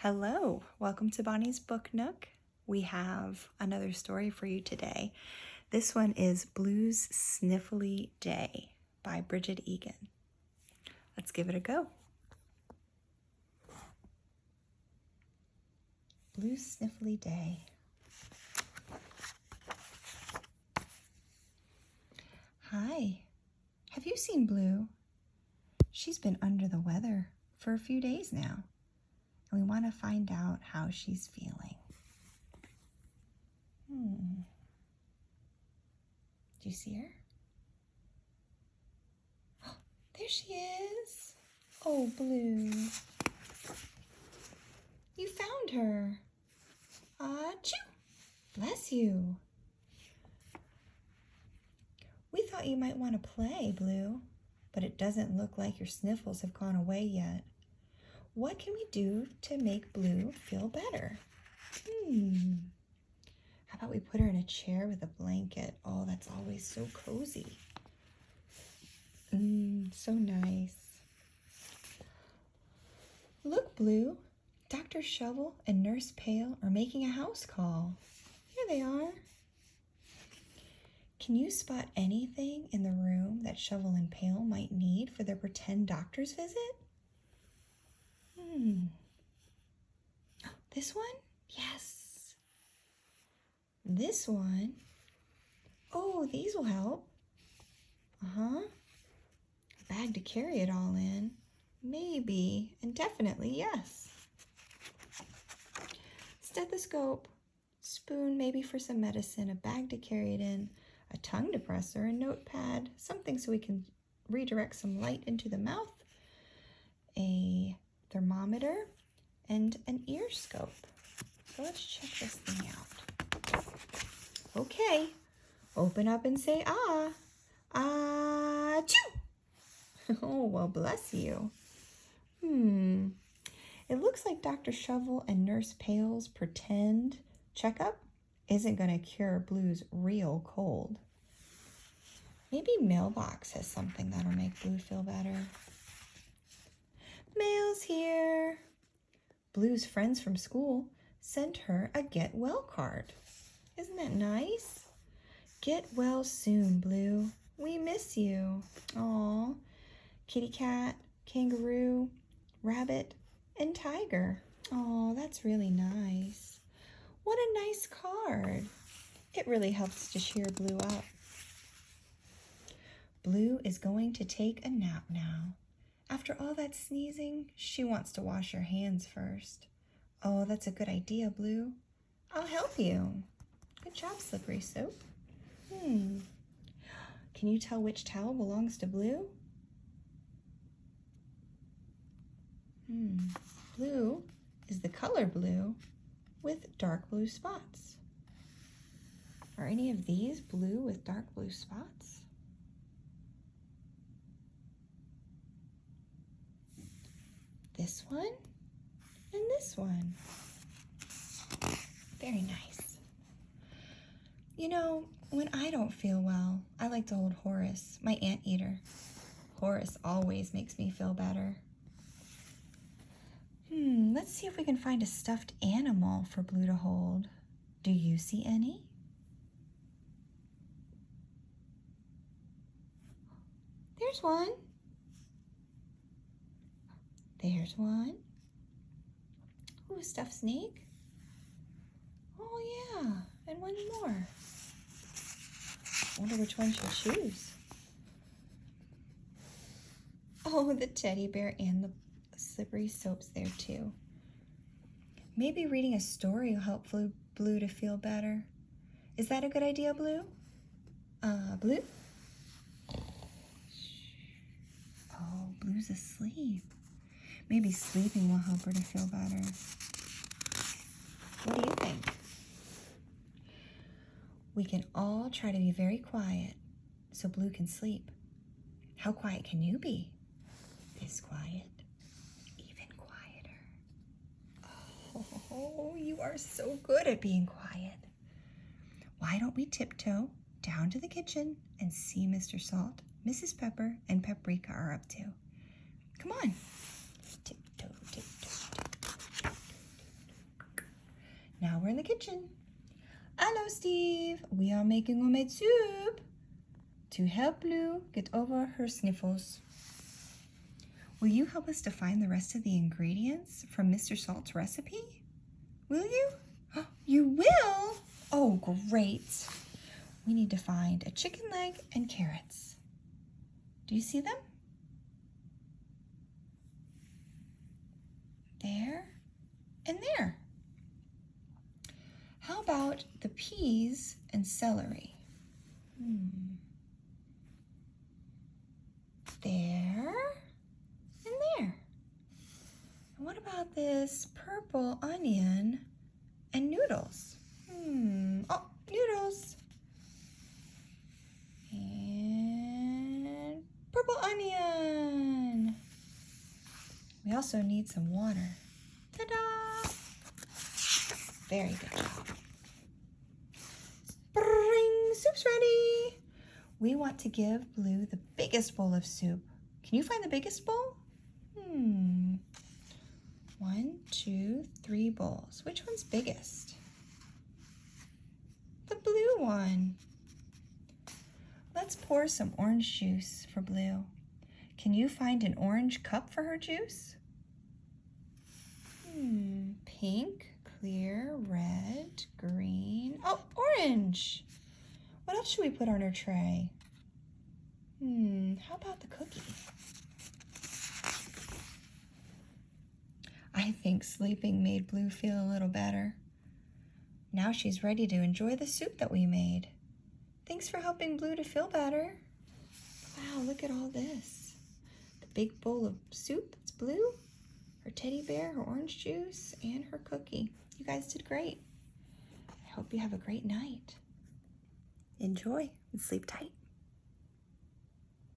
Hello, welcome to Bonnie's Book Nook. We have another story for you today. This one is Blue's Sniffly Day by Brigid Egan. Let's give it a go. Blue's Sniffly Day. Hi, have you seen Blue? She's been under the weather for a few days now, and we want to find out how she's feeling. Do you see her? Oh, there she is. Oh, Blue. You found her. Achoo! Bless you. We thought you might want to play, Blue, but it doesn't look like your sniffles have gone away yet. What can we do to make Blue feel better? How about we put her in a chair with a blanket? Oh, that's always so cozy. So nice. Look, Blue. Dr. Shovel and Nurse Pail are making a house call. Here they are. Can you spot anything in the room that Shovel and Pail might need for their pretend doctor's visit? This one? Yes. This one? Oh, these will help. A bag to carry it all in. Maybe, and definitely yes. Stethoscope, spoon maybe for some medicine, a bag to carry it in, a tongue depressor, a notepad, something so we can redirect some light into the mouth, a thermometer, and an ear scope. So let's check this thing out. Okay, open up and say ah. Achoo! Oh, well, bless you. It looks like Dr. Shovel and Nurse Pail's pretend checkup isn't going to cure Blue's real cold. Maybe Mailbox has something that'll make Blue feel better. Mail's here. Blue's friends from school sent her a get well card. Isn't that nice? Get well soon, Blue. We miss you. Aw. Kitty cat, kangaroo, rabbit, and tiger. Oh, that's really nice. What a nice card. It really helps to cheer Blue up. Blue is going to take a nap now. After all that sneezing, she wants to wash her hands first. Oh, that's a good idea, Blue. I'll help you. Good job, Slippery Soap. Can you tell which towel belongs to Blue? Blue is the color blue with dark blue spots. Are any of these blue with dark blue spots? This one and this one. Very nice. You know, when I don't feel well, I like to hold Horace, my anteater. Horace always makes me feel better. Let's see if we can find a stuffed animal for Blue to hold. Do you see any? There's one. There's one. Ooh, a stuffed snake. Oh yeah, and one more. Wonder which one she'll choose. Oh, the teddy bear and the Slippery Soap's there too. Maybe reading a story will help Blue to feel better. Is that a good idea, Blue? Blue? Oh, Blue's asleep. Maybe sleeping will help her to feel better. What do you think? We can all try to be very quiet so Blue can sleep. How quiet can you be? This quiet. Even quieter. Oh, you are so good at being quiet. Why don't we tiptoe down to the kitchen and see Mr. Salt, Mrs. Pepper, and Paprika are up to? Come on. Tiptoe, tiptoe, tiptoe, tiptoe, kitchen. Hello, Steve. We are making homemade soup to help Blue get over her sniffles. Will you help us to find the rest of the ingredients from Mr. Salt's recipe? Will you? You will? Oh, great. We need to find a chicken leg and carrots. Do you see them? There and there. How about the peas and celery? There and there. And what about this purple onion and noodles? Oh, noodles. And purple onion. We also need some water. Ta-da! Very good job. Spring soup's ready. We want to give Blue the biggest bowl of soup. Can you find the biggest bowl? 1, 2, 3 bowls. Which one's biggest? The blue one. Let's pour some orange juice for Blue. Can you find an orange cup for her juice? Pink, clear, red, green. Oh, orange. What else should we put on her tray? How about the cookie? I think sleeping made Blue feel a little better. Now she's ready to enjoy the soup that we made. Thanks for helping Blue to feel better. Wow, look at all this. The big bowl of soup, it's Blue, her teddy bear, her orange juice, and her cookie. You guys did great. I hope you have a great night. Enjoy and sleep tight.